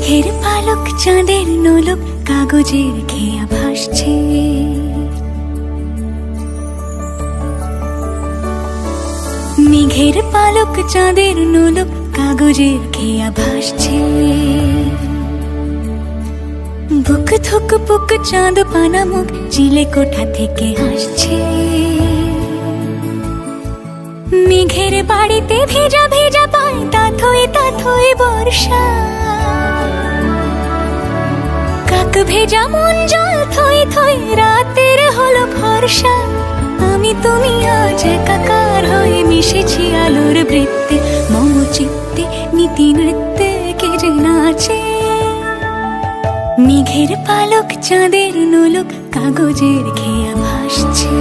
মেঘের পালক চাঁদের নোলক কাগজের খেয়া ভাসছে। মেঘের পালক চাঁদের নোলক কাগজের খেয়া ভাসছে। বুক থুক বুক চাঁদ পানা মুখ চিলে কোঠা থেকে হাসছে। মেঘের বাড়িতে ভেজা ভেজা পায় তাথই বর্ষা। কাক ভেজা মন জল থই থই রাতের হলো ভরসা। আমি তুমি আজ একাকার হয়ে মিশেছি আলোর বৃত্তে। মম চিত্তে নীতি নৃত্যে কে যে নাচে। মেঘের পালক চাঁদের নোলক কাগজের খেয়া ভাসছে।